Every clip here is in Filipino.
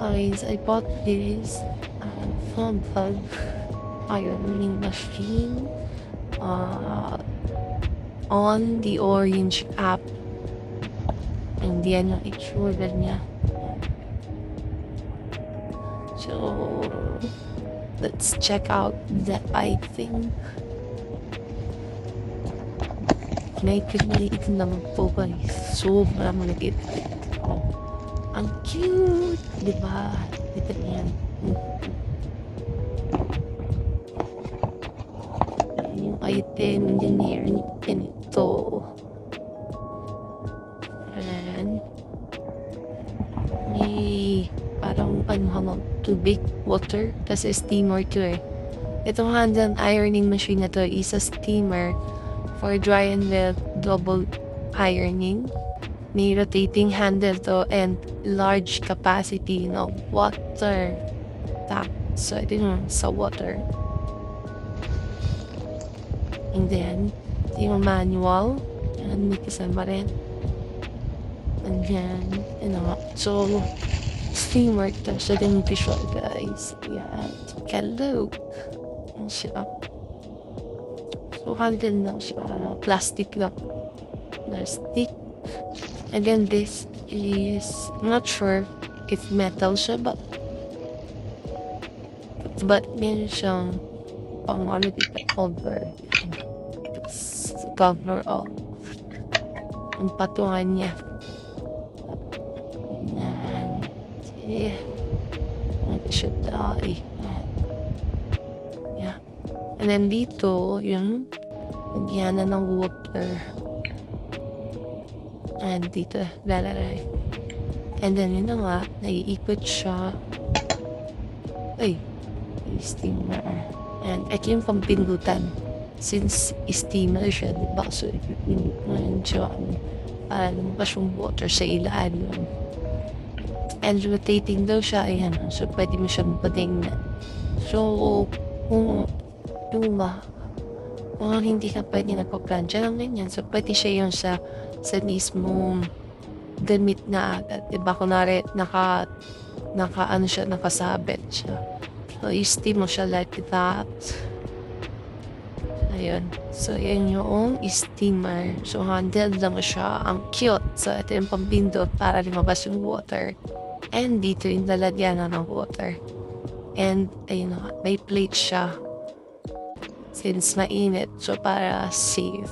Guys, I bought this from Bug ironing machine on the Orange app. And yan yung itsura niya. So, let's check out the item. Maliit naman po guys. Sobrang maliit. Oh, ang cute! Diba? Dito yan. Yung item, engineer nito. And may parang tubig, water, kasi steamer to eh. Itong hand ironing machine na to is a steamer for dry and wet double ironing. May rotating handle to and large capacity ng water tap. So, ito yung sa water. And then, ito yung manual. Yan, may kasama rin. And then, so, steamer to. So, din visual, guys. Yan. Hello. Yan siya. So, handle lang siya. Plastic lang. Plastic. And then, this is, I'm not sure if metal siya, but meron siyang cover. Cover all. Ang patungan niya. Yeah. It should die. Yeah. And then dito, yung nagyana ng water. And dito, lalagay. And then yun na nga, naiikot siya. Ay, steamer. And ito yung pampindutan. Since steamer siya, diba? So, ipipindut mo yun siya. Para lumabas yung water sa ilalim. And rotating daw siya, ayan. So, pwede mo siyang patingnan. So, kung hindi ka pwede nagpa-plancha lang ganyan. So, pwede siya yung sa mismong damit na agad. Diba? Kunwari, nakasabit siya. So, i-steam mo siya like that. Ayun. So, yan yung steamer. So, handled lang siya. Ang cute. So, ito yung pambindot para lumabas yung water. And dito yung lalagyan ng water. And, ayun na, may plate siya. Since mainit. So, para safe.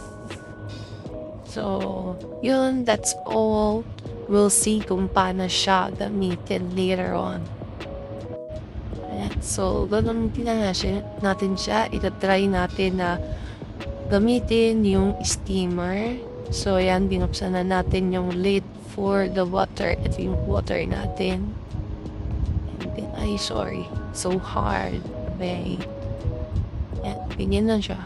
So, yun, that's all. We'll see kung paano siya gamitin later on. Ayan. So, gagamitin na natin siya. Itatry natin na gamitin yung steamer. So, ayan, binuksan na natin yung lid for the water. Ito yung water natin. And then, sorry. So hard. Wait. Ayan, ganyan lang siya.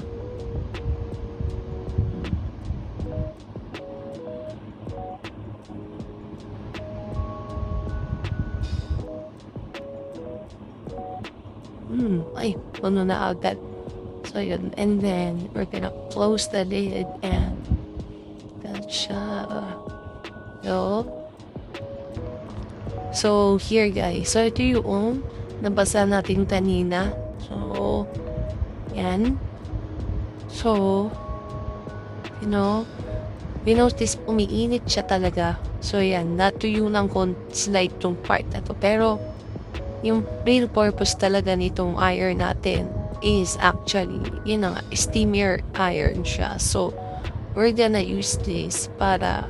Ay, puno na agad. So, yun. And then, we're gonna close the lid and that siya. So, here guys. So, ito yung nabasa natin kanina. So, yan. So, binotice umiinit siya talaga. So, yan. Natuyo ng slight tong part na to. Pero, yung real purpose talaga nitong iron natin is actually, steamer iron siya. So, we're gonna use this para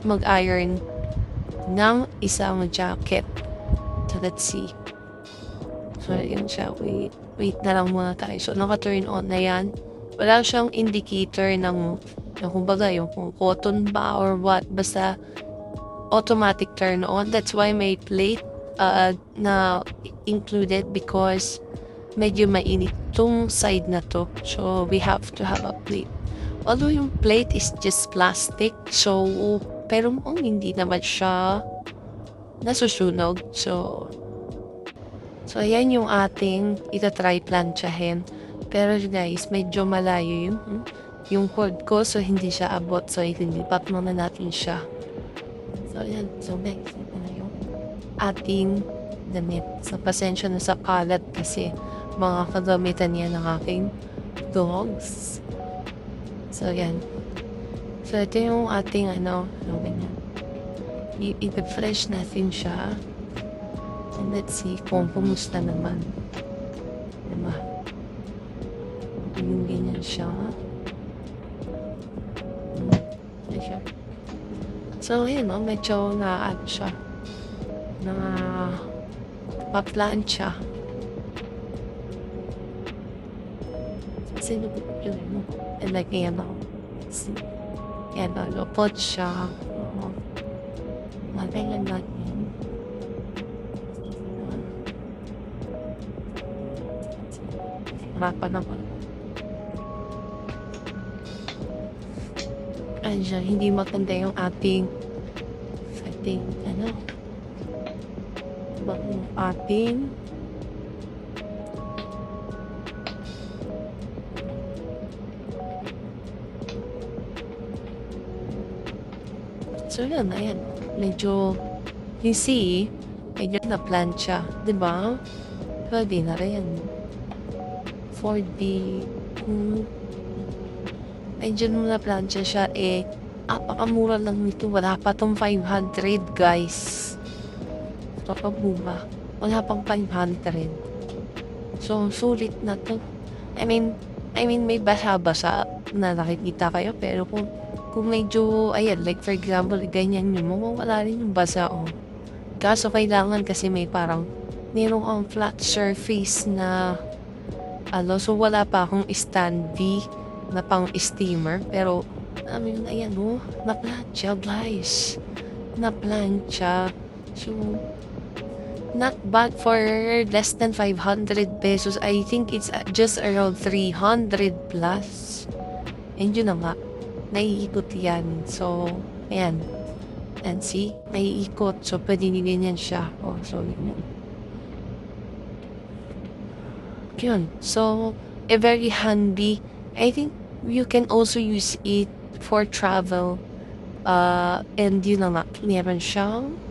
mag-iron ng isang jacket. So, let's see. So, yun siya. Wait na lang muna tayo. So, naka-turn on na yan. Wala siyang indicator ng kumbaga, yung kung cotton ba or what. Basta, automatic turn on. That's why may plate na included because medyo mainit tong side na to. So, we have to have a plate. Although yung plate is just plastic, so, pero hindi naman siya nasusunog. So, ayan yung ating itatry planchahin. Pero guys, medyo malayo yung cord ko, so hindi siya abot. So, ililipat muna natin siya. So, ayan. So, next, ito na yung ating damit. So, pasensya na sa kalat kasi mga kagamitan niya ng aking dogs. So, yan. So, ito yung ating ganyan. I-refresh natin siya. And let's see kung kumusta naman. Diba? Yung ganyan siya. Ayan. So, yun, medyo siya. Paplansya. Kasi yun, and like, yan, see. Yan, lupot siya. Matingan natin. Harapan naman. Andiyan, hindi maganda yung ating so yun, ayan. Medyo, you see, medyo na plancha, di ba? Pwede na rin. For the, medyo na plancha siya, napakamura lang nito. Wala pa tong 500, guys. Kapabuma. Wala pang 500. So, sulit na to. I mean, may basa-basa na nakikita kayo, pero kung medyo, ayan, like for example, ganyan yun, mawawala rin yung basa, Kaso kailangan kasi may parang, meron kang flat surface na, so wala pa akong standy na pang steamer, pero, ayan, na-plancha, guys. Na-plancha. So, not bad for less than 500 pesos. I think it's just around 300 plus. And yun na nga, naiikot yan. So, ayan. And see, naiikot. So, pwede ganyan siya. So, yun. So, very handy. I think you can also use it for travel. And yun na nga, meron siyang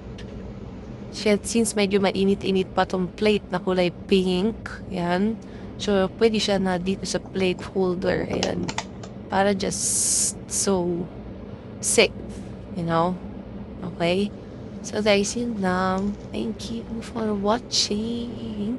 since medyo mainit-init pa tong plate na kulay pink, yan. So, pwede siya na dito sa plate holder, ayan. Para just so safe, Okay? So, guys, yun lang. Thank you for watching.